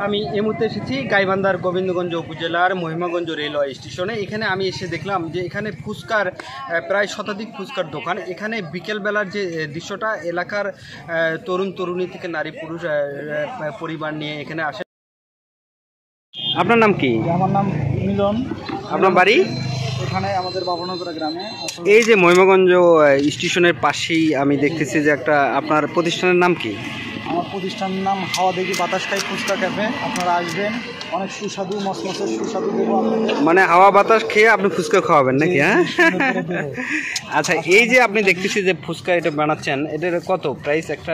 আমি এই মুহূর্তে এসেছি গাইবান্ধার গোবিন্দগঞ্জ উপজেলার মহিমাগঞ্জ রেলওয়ে স্টেশনে। এখানে আমি এসে দেখলাম যে এখানে ফুচকার প্রায় শতাধিক ফুচকার দোকান। এখানে বিকেলবেলার যে দৃশ্যটা, এলাকার তরুণ তরুণী থেকে নারী পুরুষ পরিবার নিয়ে এখানে আসে। আপনার নাম কি? আমার নাম মিলন। আপনার বাড়ি এখানে আমাদের বাবনগরা গ্রামে। এই যে মহিমাগঞ্জ স্টেশনের পাশেই আমি দেখতেছি যে একটা, আপনার প্রতিষ্ঠানের নাম কি? আমার প্রতিষ্ঠানের নাম হাওয়া দেখি বাতাস খাই ফুচকা ক্যাফে। আপনারা আসবেন, অনেক সুস্বাদু মসমসের সুস্বাদু দেবো আপনাদের। মানে হাওয়া বাতাস খেয়ে আপনি ফুচকা খাওয়াবেন নাকি? হ্যাঁ, আচ্ছা। এই যে আপনি দেখতেছি যে ফুচকা এটা বানাচ্ছেন, এটার কত প্রাইস? একটা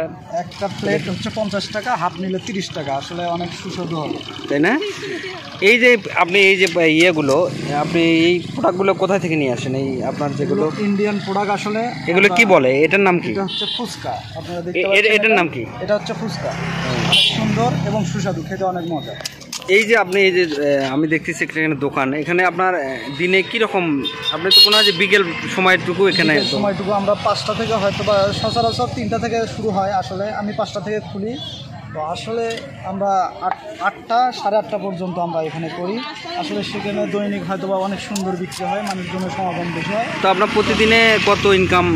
প্লেট হচ্ছে 50 টাকা, হাফ নিলে 30 টাকা। আসলে অনেক সুস্বাদু হবে, তাই না? এই যে আপনি এই যে ইয়েগুলো, আপনি এই প্রোডাক্টগুলো কোথা থেকে নিয়ে আসেন? এই আপনার যেগুলো ইন্ডিয়ান প্রোডাক্ট। আসলে এগুলো কি বলে? এটার নাম কি? এটা হচ্ছে ফুচকা। আপনারা দেখতে পাচ্ছেন, এটার নাম কি? এটা হচ্ছে ফুচকা। অনেক সুন্দর এবং সুস্বাদু, খেতে অনেক মজা। এই যে আপনি এই যে আমি দেখতেছি এখানে দোকান, এখানে আপনার দিনে কীরকম? আপনি তো মনে হয় যে বিকেল সময়টুকু এখানে সময়টুকু আমরা 5টা থেকে, হয়তো বা সচরাচর 3টা থেকে শুরু হয়। আসলে আমি 5টা থেকে খুলি, তো আসলে আমরা 8টা 8:30 পর্যন্ত আমরা এখানে করি। আসলে সেখানে দৈনিক হয়তো বা অনেক সুন্দর বিক্রি হয়, মানুষজনের সমাগম বেশি হয়। তো আপনার প্রতিদিনে কত ইনকাম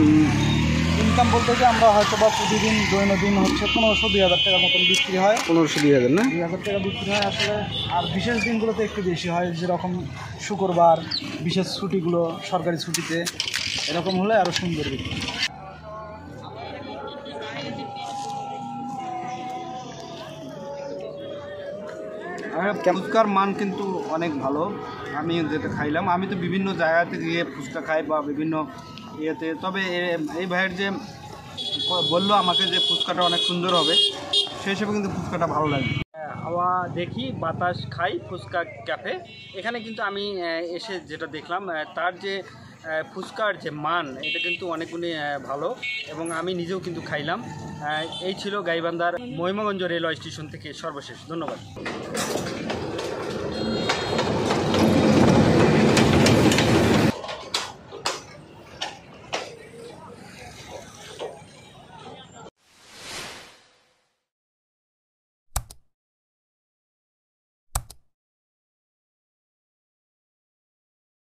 বলতে যে আমরা হয়তো বা প্রতিদিন দৈনন্দিন হচ্ছে 1500-2000 টাকার মতন বিক্রি হয়। 1500-2000 না? 2000 টাকা বিক্রি হয় আসলে। আর বিশেষ দিনগুলোতে একটু বেশি হয়, যেরকম শুক্রবার, বিশেষ ছুটিগুলো, সরকারি ছুটিতে এরকম হলে আরও সুন্দর বিক্রি। ফুচকার মান কিন্তু অনেক ভালো। আমি যেটা খাইলাম, আমি তো বিভিন্ন জায়গাতে গিয়ে ফুচকা খাই বা বিভিন্ন ইয়েতে, তবে এই ভাইয়ের যে বললো আমাকে যে ফুচকাটা অনেক সুন্দর হবে, সেই হিসেবে কিন্তু ফুচকাটা ভালো লাগে। হাওয়া দেখি বাতাস খাই ফুচকা ক্যাফে। এখানে কিন্তু আমি এসে যেটা দেখলাম, তার যে ফুচকার যে মান, এটা কিন্তু অনেকগুলি ভালো, এবং আমি নিজেও কিন্তু খাইলাম। এই ছিল গাইবান্ধার মহিমাগঞ্জ রেলওয়ে স্টেশন থেকে সর্বশেষ। ধন্যবাদ।